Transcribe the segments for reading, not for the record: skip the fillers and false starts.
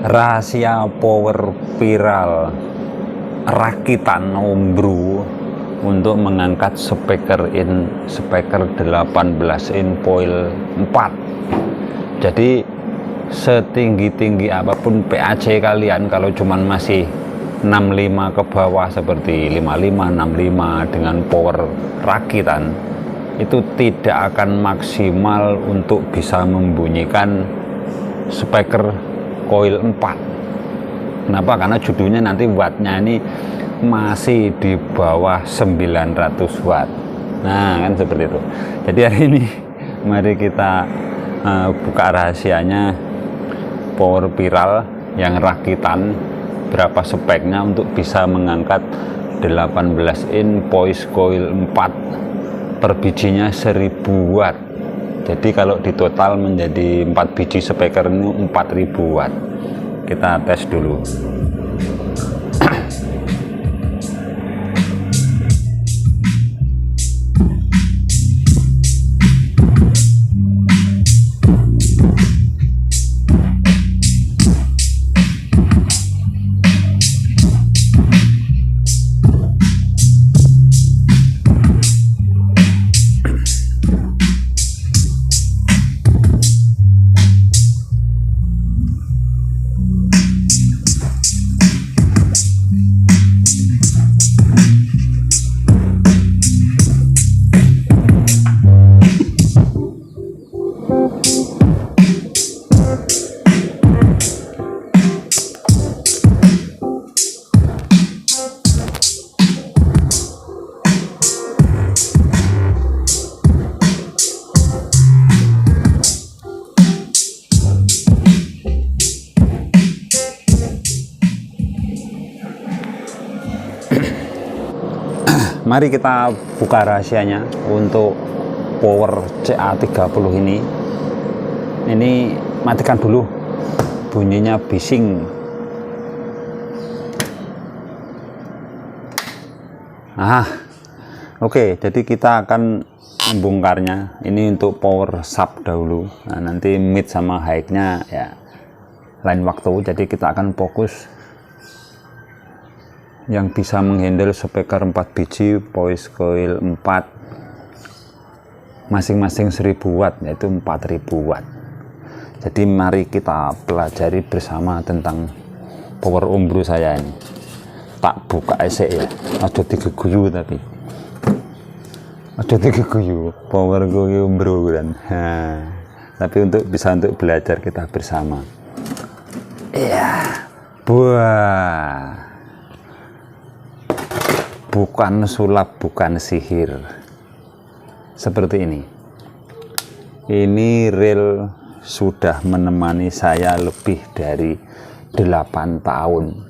Rahasia power viral rakitan Ombro untuk mengangkat speaker 18 in foil 4. Jadi setinggi-tinggi apapun PAC kalian, kalau cuman masih 65 ke bawah seperti 55, 65 dengan power rakitan, itu tidak akan maksimal untuk bisa membunyikan speaker coil 4. Kenapa? Karena judulnya nanti wattnya ini masih di bawah 900 watt. Nah, kan seperti itu. Jadi hari ini mari kita buka rahasianya power viral yang rakitan, berapa speknya untuk bisa mengangkat 18 in voice coil 4 per bijinya 1000 watt. Jadi kalau di total menjadi 4 biji speaker ini 4000 watt. Kita tes dulu. Mari kita buka rahasianya untuk power CA30 ini. Ini matikan dulu, bunyinya bising. Oke, jadi kita akan membongkarnya. Ini untuk power sub dahulu. Nah, nanti mid sama high-nya ya lain waktu. Jadi kita akan fokus yang bisa menghandle speaker 4 biji voice coil 4 masing-masing 1000 watt, yaitu 4000 watt. Jadi mari kita pelajari bersama tentang power Ombro saya ini. Tak buka esek ya, aja digeguyu, tapi aja digeguyu power Ombro kan. Tapi bisa untuk belajar kita bersama. Buah, bukan sulap, bukan sihir. Seperti ini. Ini reel sudah menemani saya lebih dari 8 tahun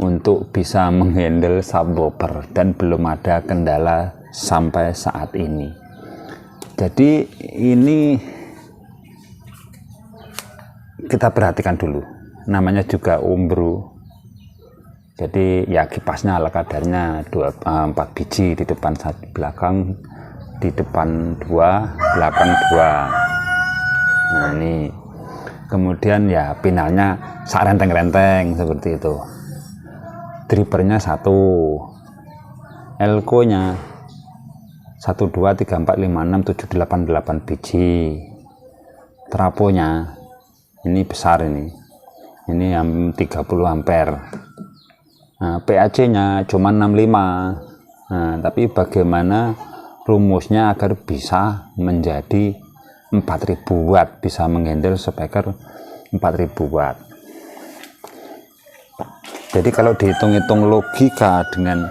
untuk bisa menghandle subwoofer, dan belum ada kendala sampai saat ini. Jadi ini kita perhatikan dulu. Namanya juga Ombro. Jadi ya kipasnya ala kadarnya 4 biji, di depan 1, belakang, di depan 2, belakang 2. Nah ini kemudian ya pinalnya sak renteng-renteng seperti itu. Drivernya 1, elko nya 1, 2, 3, 4, 5, 6, 7, 8 biji. Traponya ini besar, ini 30 ampere. Nah, PAC-nya cuma 65. Nah, tapi bagaimana rumusnya agar bisa menjadi 4000 watt, bisa menghandle speaker 4000 watt. Jadi kalau dihitung-hitung logika dengan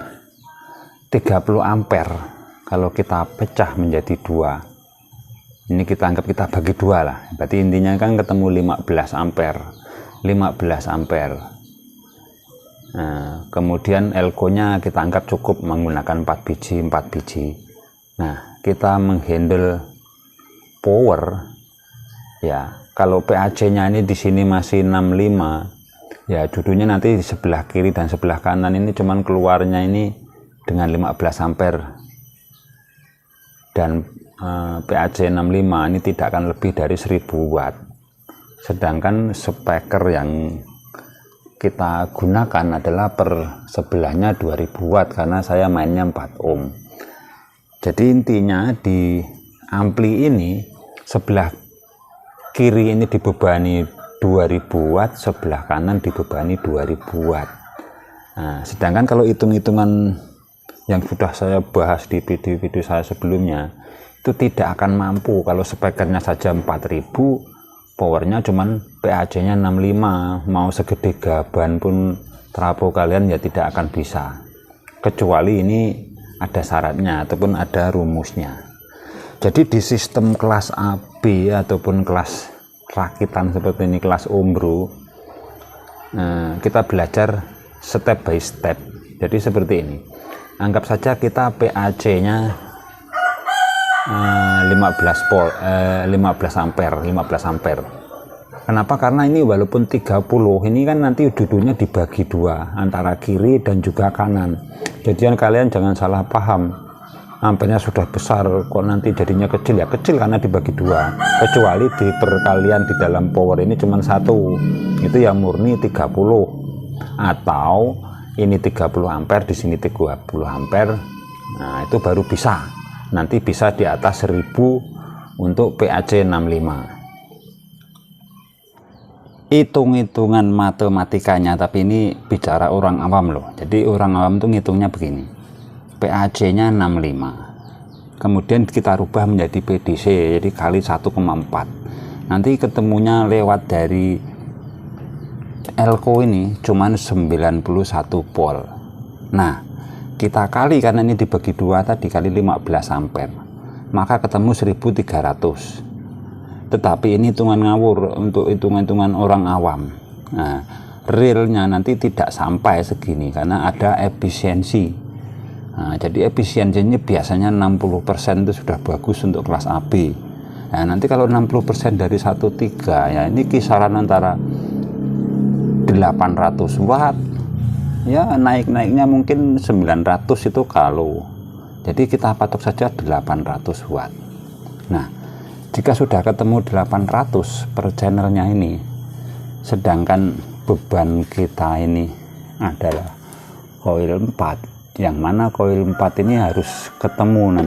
30 ampere, kalau kita pecah menjadi 2, ini kita anggap kita bagi 2 lah. Berarti intinya kan ketemu 15 ampere. 15 ampere. Nah, kemudian elko-nya kita anggap cukup menggunakan 4 biji. Nah, kita menghandle power ya, kalau PAC-nya ini di sini masih 65, ya judulnya nanti di sebelah kiri dan sebelah kanan ini cuman keluarnya ini dengan 15 ampere, dan PAC 65 ini tidak akan lebih dari 1000 watt. Sedangkan speaker yang kita gunakan adalah per sebelahnya 2000 watt karena saya mainnya 4 ohm. Jadi intinya di ampli ini sebelah kiri ini dibebani 2000 watt, sebelah kanan dibebani 2000 watt. Nah, sedangkan kalau hitung-hitungan yang sudah saya bahas di video-video saya sebelumnya, itu tidak akan mampu kalau spekernya saja 4000, powernya cuman PAC nya 65, mau segede gaban pun trafo kalian ya tidak akan bisa, kecuali ini ada syaratnya ataupun ada rumusnya. Jadi di sistem kelas AB ataupun kelas rakitan seperti ini, kelas ombro, kita belajar step by step. Jadi seperti ini, anggap saja kita PAC nya 15 ampere. Kenapa? Karena ini walaupun 30, ini kan nanti dudunya dibagi dua antara kiri dan juga kanan. Jadi kalian jangan salah paham, ampernya sudah besar kok nanti jadinya kecil. Ya kecil karena dibagi dua, kecuali di perkalian di dalam power ini cuma satu, itu yang murni 30, atau ini 30 ampere, di sini 30 ampere. Nah itu baru bisa, nanti bisa di atas 1000 untuk PAC 65. Hitung-hitungan matematikanya, tapi ini bicara orang awam loh. Jadi orang awam tuh ngitungnya begini, PAC nya 65, kemudian kita rubah menjadi PDC, jadi kali 1,4, nanti ketemunya lewat dari elko ini cuman 91 volt. Nah kita kali, karena ini dibagi dua tadi, kali 15 ampere, maka ketemu 1300. Tetapi ini hitungan ngawur untuk hitungan-hitungan orang awam. Nah, realnya nanti tidak sampai segini karena ada efisiensi. Nah, jadi efisiensinya biasanya 60% itu sudah bagus untuk kelas AB. Nah, nanti kalau 60% dari 1,3, ya ini kisaran antara 800 watt, ya naik-naiknya mungkin 900 itu kalau. Jadi kita patok saja 800 watt. Nah, jika sudah ketemu 800 per channelnya ini, sedangkan beban kita ini adalah coil 4, yang mana coil 4 ini harus ketemu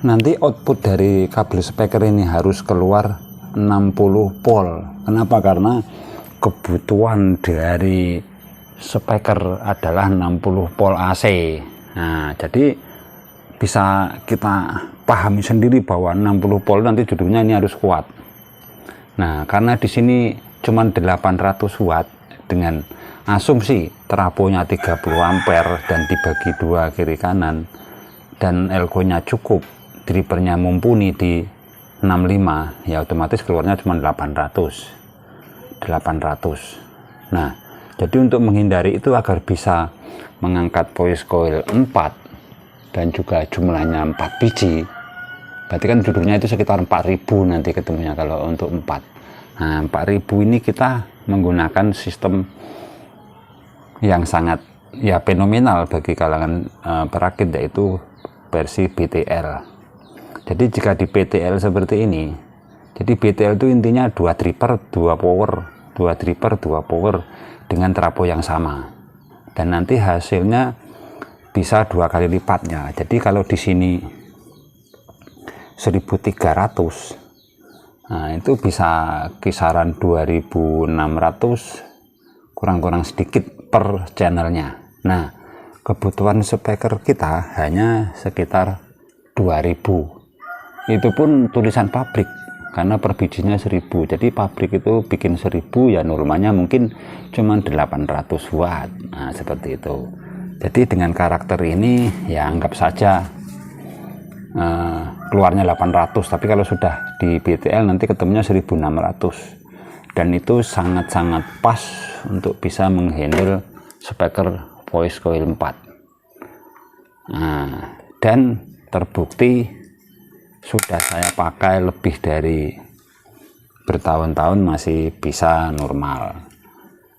nanti output dari kabel speaker ini harus keluar 60 volt. Kenapa? Karena kebutuhan dari speaker adalah 60 volt AC. Nah jadi bisa kita pahami sendiri bahwa 60 volt nanti judulnya ini harus kuat. Nah karena di sini cuman 800 watt dengan asumsi trafonya 30 ampere dan dibagi dua kiri kanan, dan elko nya cukup, drivernya mumpuni di 65, ya otomatis keluarnya cuma 800. Nah jadi untuk menghindari itu, agar bisa mengangkat voice coil 4 dan juga jumlahnya 4 biji, berarti kan judulnya itu sekitar 4000 nanti ketemunya kalau untuk 4. Nah 4000 ini kita menggunakan sistem yang sangat ya fenomenal bagi kalangan perakit, yaitu versi BTL. Jadi jika di BTL seperti ini, jadi BTL itu intinya 2 tripper 2 power dengan trafo yang sama, dan nanti hasilnya bisa 2 kali lipatnya. Jadi kalau di sini 1300, nah itu bisa kisaran 2600 kurang-kurang sedikit per channelnya. Nah kebutuhan speaker kita hanya sekitar 2000, itu pun tulisan pabrik karena per bijinya 1000. Jadi pabrik itu bikin 1000, ya normalnya mungkin cuman 800 watt. Nah seperti itu. Jadi dengan karakter ini ya anggap saja keluarnya 800, tapi kalau sudah di BTL nanti ketemunya 1600, dan itu sangat-sangat pas untuk bisa menghandle speaker voice coil 4. Nah, dan terbukti sudah saya pakai lebih dari bertahun-tahun masih bisa normal.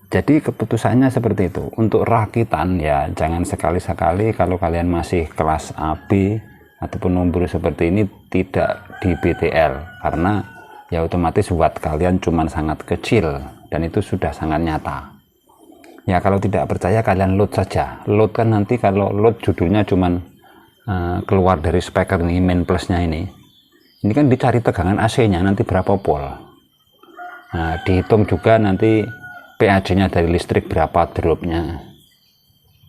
Jadi keputusannya seperti itu. Untuk rakitan ya jangan sekali-sekali kalau kalian masih kelas AB ataupun ombro seperti ini tidak di BTL, karena ya otomatis watt kalian cuma sangat kecil dan itu sudah sangat nyata. Ya kalau tidak percaya kalian load saja. Load kan nanti kalau load judulnya cuman keluar dari speaker nih, main plusnya ini kan dicari tegangan AC-nya nanti berapa volt. Nah, dihitung juga nanti PAD-nya dari listrik berapa, dropnya,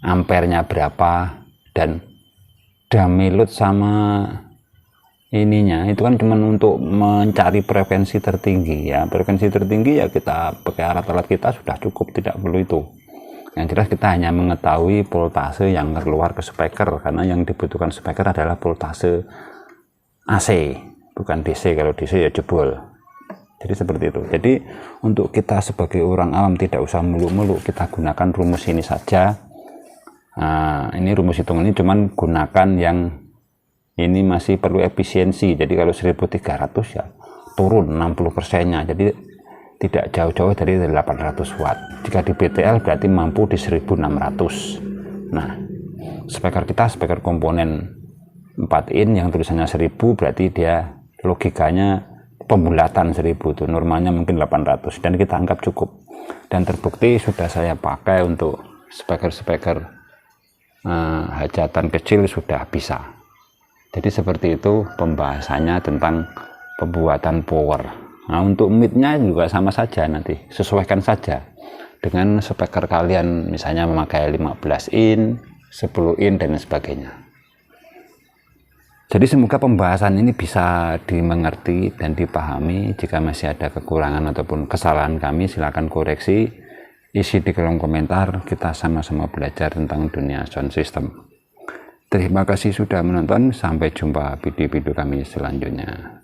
ampernya berapa, dan dummy load sama ininya itu kan cuma untuk mencari frekuensi tertinggi. Ya frekuensi tertinggi ya kita pakai alat-alat kita sudah cukup, tidak perlu itu. Yang jelas kita hanya mengetahui voltase yang keluar ke speaker, karena yang dibutuhkan speaker adalah voltase AC, bukan DC. Kalau DC ya jebol. Jadi seperti itu. Jadi untuk kita sebagai orang awam tidak usah muluk-muluk, kita gunakan rumus ini saja. Nah, ini rumus hitung ini cuman gunakan yang ini masih perlu efisiensi. Jadi kalau 1300 ya turun 60%-nya. Jadi tidak jauh-jauh dari 800 watt. Jika di BTL berarti mampu di 1600. Nah, speaker kita speaker komponen 4 in yang tulisannya 1000, berarti dia logikanya pembulatan 1000 itu normalnya mungkin 800, dan kita anggap cukup. Dan terbukti sudah saya pakai untuk speaker-speaker hajatan kecil sudah bisa. Jadi seperti itu pembahasannya tentang pembuatan power. Nah, untuk midnya juga sama saja, nanti sesuaikan saja dengan speaker kalian, misalnya memakai 15 in, 10 in, dan sebagainya. Jadi semoga pembahasan ini bisa dimengerti dan dipahami. Jika masih ada kekurangan ataupun kesalahan kami, silakan koreksi, isi di kolom komentar. Kita sama-sama belajar tentang dunia sound system. Terima kasih sudah menonton, sampai jumpa video-video kami selanjutnya.